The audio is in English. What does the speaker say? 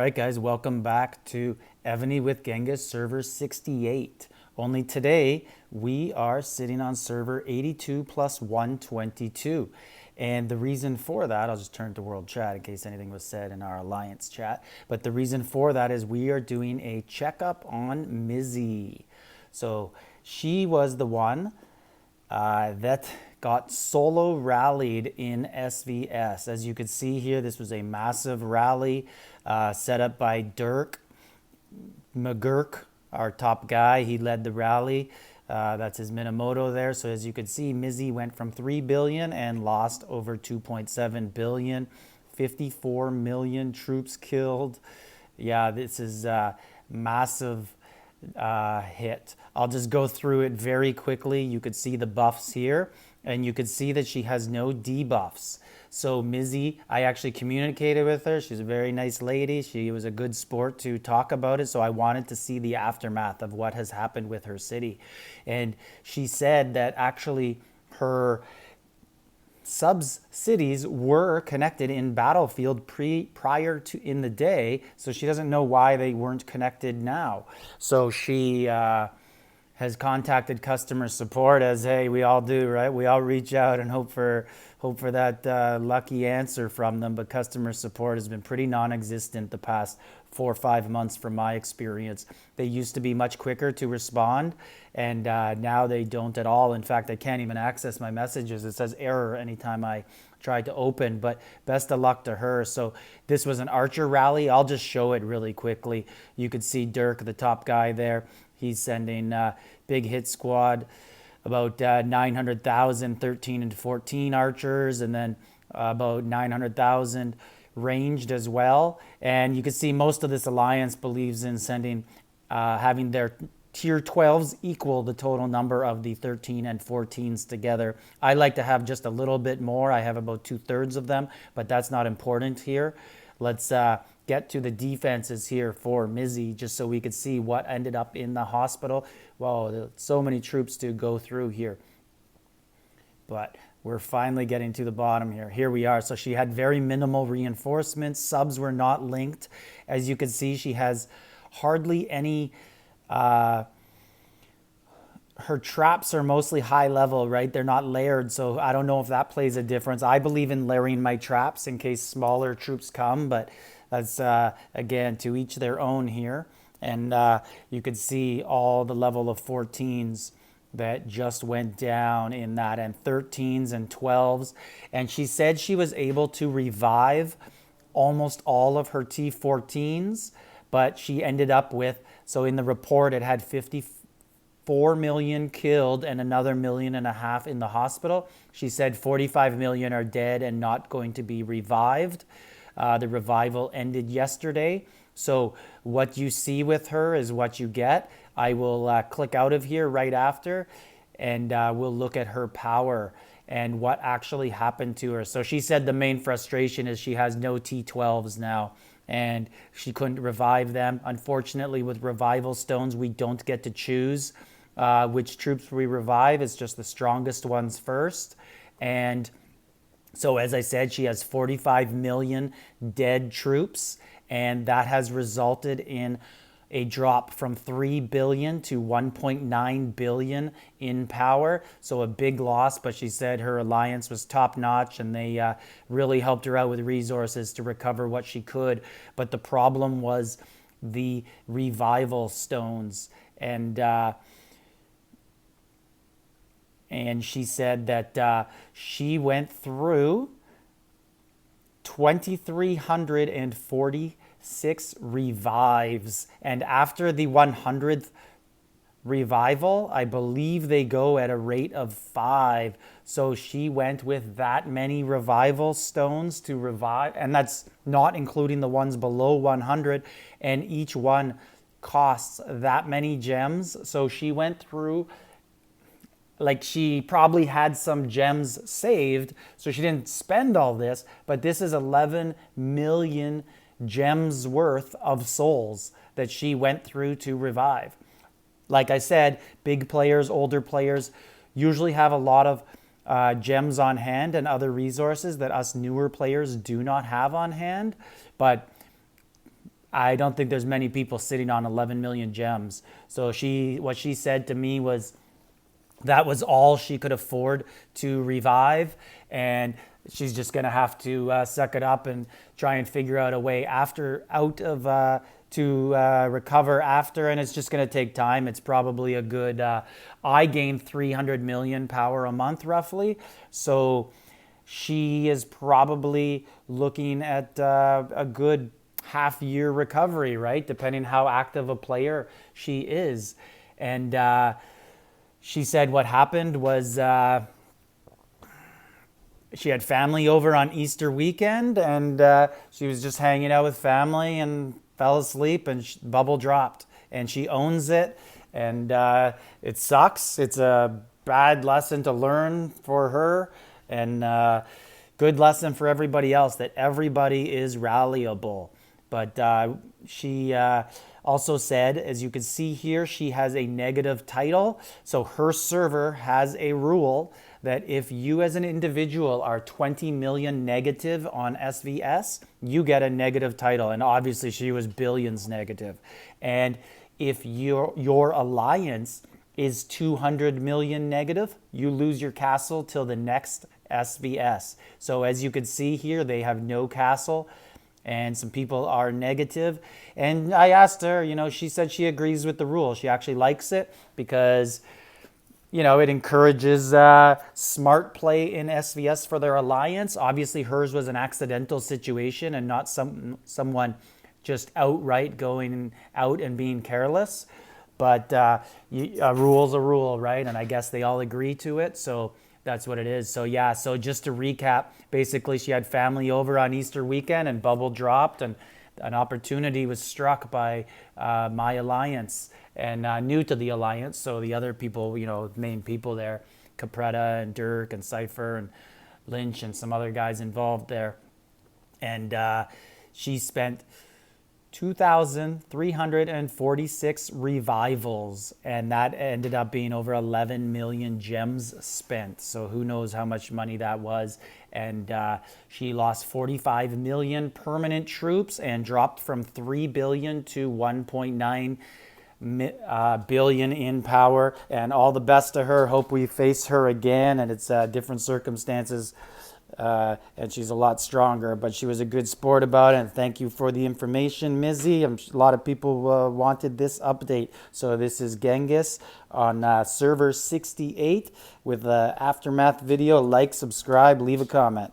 right, guys, welcome back to Evony with Genghis server 68. Only today we are sitting on server 82 plus 122. And the reason for that, I'll just turn to world chat in case anything was said in our alliance chat. But the reason for that is we are doing a checkup on Mizzy. So she was the one that got solo rallied in SVS. As you can see here, this was a massive rally set up by Dirk McGurk, our top guy. He led the rally. That's his Minamoto there. So as you can see, Mizzy went from 3 billion and lost over 2.7 billion. 54 million troops killed. Yeah, this is massive hit. I'll just go through it very quickly. You could see the buffs here, and you could see that she has no debuffs. So Mizzy, I actually communicated with her. She's a very nice lady. She was a good sport to talk about it. So I wanted to see the aftermath of what has happened with her city. And she said that actually her subs cities were connected in Battlefield prior to in the day, so she doesn't know why they weren't connected now. So she has contacted customer support, as hey, we all do, right? We all reach out and hope for that lucky answer from them. But customer support has been pretty non-existent the past 4 or 5 months from my experience. They used to be much quicker to respond, and now they don't at all. In fact, I can't even access my messages. It says error anytime I try to open, but best of luck to her. So this was an Archer rally. I'll just show it really quickly. You could see Dirk, the top guy there. He's sending big hit squad, about 900,000, 13 and 14 archers, and then about 900,000 ranged as well. And you can see most of this alliance believes in sending, having their tier 12s equal the total number of the 13 and 14s together. I like to have just a little bit more. I have about 2/3 of them, but that's not important here. Let's get to the defenses here for Mizzy, just so we could see what ended up in the hospital. Whoa, there's so many troops to go through here. But we're finally getting to the bottom here. Here we are. So she had very minimal reinforcements. Subs were not linked. As you can see, she has hardly any... her traps are mostly high level, right? They're not layered, so I don't know if that plays a difference. I believe in layering my traps in case smaller troops come, but that's, again, to each their own here. And you could see all the level of 14s that just went down in that, and 13s and 12s. And she said she was able to revive almost all of her T14s, but she ended up with, so in the report it had 54 million killed and another 1.5 million in the hospital. She said 45 million are dead and not going to be revived. The revival ended yesterday. So what you see with her is what you get. I will click out of here right after, and we'll look at her power and what actually happened to her. So she said the main frustration is she has no T12s now, and she couldn't revive them. Unfortunately, with revival stones, we don't get to choose which troops we revive. It's just the strongest ones first. And so, as I said, she has 45 million dead troops, and that has resulted in a drop from 3 billion to 1.9 billion in power. So a big loss, but she said her alliance was top notch, and they really helped her out with resources to recover what she could. But the problem was the revival stones. And she said that she went through 2,346 revives. And after the 100th revival, I believe they go at a rate of 5. So she went with that many revival stones to revive. And that's not including the ones below 100. And each one costs that many gems. So she went through... like she probably had some gems saved, so she didn't spend all this, but this is 11 million gems worth of souls that she went through to revive. Like I said, big players, older players usually have a lot of gems on hand and other resources that us newer players do not have on hand. But I don't think there's many people sitting on 11 million gems. So what she said to me was that was all she could afford to revive, and she's just going to have to suck it up and try and figure out a way to recover after, and it's just going to take time. It's probably a good I gain 300 million power a month roughly, so she is probably looking at a good half-year recovery, right, depending how active a player she is. And she said what happened was she had family over on Easter weekend, and she was just hanging out with family and fell asleep, and bubble dropped. And she owns it, and it sucks. It's a bad lesson to learn for her, and good lesson for everybody else, that everybody is rallyable. But she also said, as you can see here, she has a negative title. So her server has a rule that if you as an individual are 20 million negative on SVS, you get a negative title. And obviously she was billions negative. And if your alliance is 200 million negative, you lose your castle till the next SVS. So as you can see here, they have no castle, and some people are negative. And I asked her, she said she agrees with the rule. She actually likes it because, it encourages smart play in SVS for their alliance. Obviously, hers was an accidental situation and not someone just outright going out and being careless. But a rule's a rule, right? And I guess they all agree to it. So that's what it is. So yeah, so just to recap, basically she had family over on Easter weekend and bubble dropped, and an opportunity was struck by my alliance, and new to the alliance. So the other people, main people there, Capretta and Dirk and Cypher and Lynch and some other guys involved there. And she spent 2,346 revivals, and that ended up being over 11 million gems spent. So who knows how much money that was. And she lost 45 million permanent troops and dropped from 3 billion to 1.9 billion in power. And all the best to her. Hope we face her again, and it's different circumstances. And she's a lot stronger, but she was a good sport about it. And thank you for the information, Mizzy. A lot of people wanted this update. So this is Genghis on server 68 with the aftermath video. Like, subscribe, leave a comment.